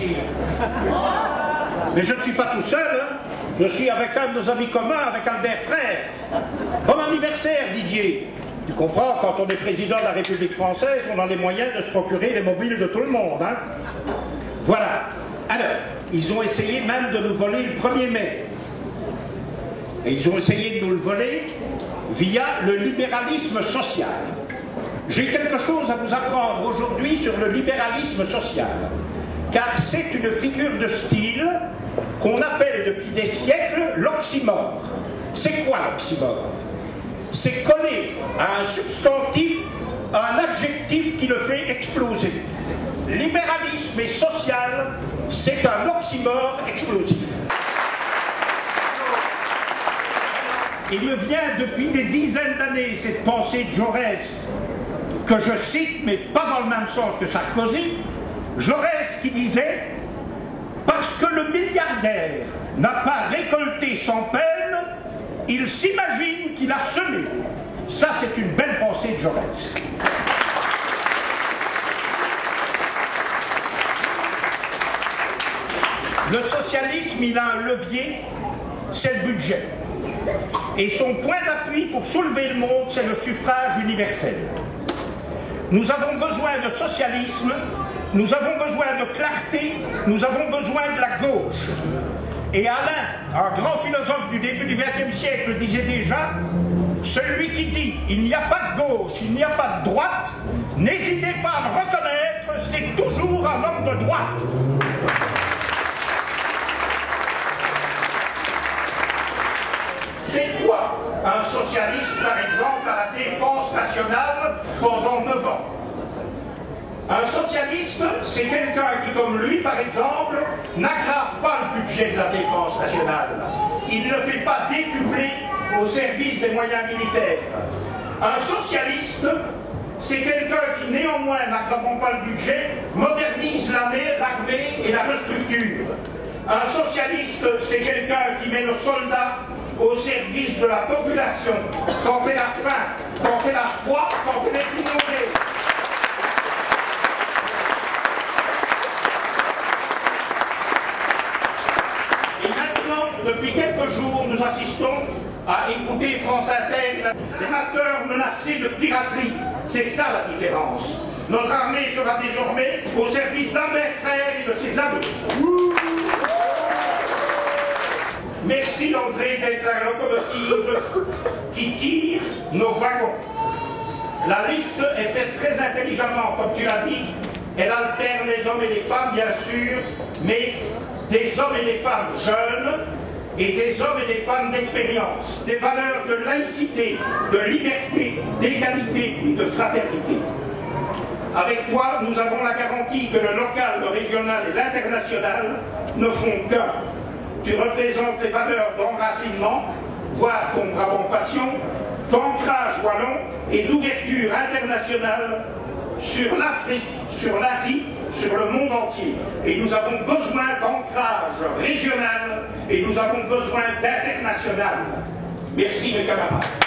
ici. Mais je ne suis pas tout seul, hein. Je suis avec un de nos amis communs, avec Albert Frère. Bon anniversaire, Didier. Tu comprends, quand on est président de la République française, on a les moyens de se procurer les mobiles de tout le monde, hein. Voilà. Alors, ils ont essayé même de nous voler le 1er mai. Et ils ont essayé de nous le voler via le libéralisme social. J'ai quelque chose à vous apprendre aujourd'hui sur le libéralisme social, car c'est une figure de style qu'on appelle depuis des siècles l'oxymore. C'est quoi l'oxymore? C'est coller à un substantif un adjectif qui le fait exploser. Libéralisme et social, c'est un oxymore explosif. Il me vient depuis des dizaines d'années cette pensée de Jaurès, que je cite, mais pas dans le même sens que Sarkozy. Jaurès qui disait « Parce que le milliardaire n'a pas récolté sans peine, il s'imagine qu'il a semé. » Ça, c'est une belle pensée de Jaurès. Le socialisme, il a un levier, c'est le budget. Et son point d'appui pour soulever le monde, c'est le suffrage universel. Nous avons besoin de socialisme, nous avons besoin de clarté, nous avons besoin de la gauche. Et Alain, un grand philosophe du début du XXe siècle, disait déjà « Celui qui dit « il n'y a pas de gauche, il n'y a pas de droite », n'hésitez pas à le reconnaître, c'est toujours un homme de droite. » C'est quoi un socialiste, par exemple, à la défense nationale pendant 9 ans? Un socialiste, c'est quelqu'un qui, comme lui, par exemple, n'aggrave pas le budget de la défense nationale. Il ne fait pas décupler au service des moyens militaires. Un socialiste, c'est quelqu'un qui, néanmoins, n'aggravant pas le budget, modernise l'armée et la restructure. Un socialiste, c'est quelqu'un qui met le soldat au service de la population, quand elle a faim, quand elle a froid, quand elle est inondée. Et maintenant, depuis quelques jours, nous assistons à écouter France Inter, les acteurs menacés de piraterie. C'est ça la différence. Notre armée sera désormais au service d'Albert Frère et de ses amis. Merci André d'être la locomotive qui tire nos wagons. La liste est faite très intelligemment, comme tu l'as dit. Elle alterne les hommes et les femmes, bien sûr, mais des hommes et des femmes jeunes et des hommes et des femmes d'expérience. Des valeurs de laïcité, de liberté, d'égalité et de fraternité. Avec toi, nous avons la garantie que le local, le régional et l'international ne font qu'un. Tu représentes les valeurs d'enracinement, voire ton brabant passion, d'ancrage wallon et d'ouverture internationale sur l'Afrique, sur l'Asie, sur le monde entier. Et nous avons besoin d'ancrage régional et nous avons besoin d'international. Merci mes camarades.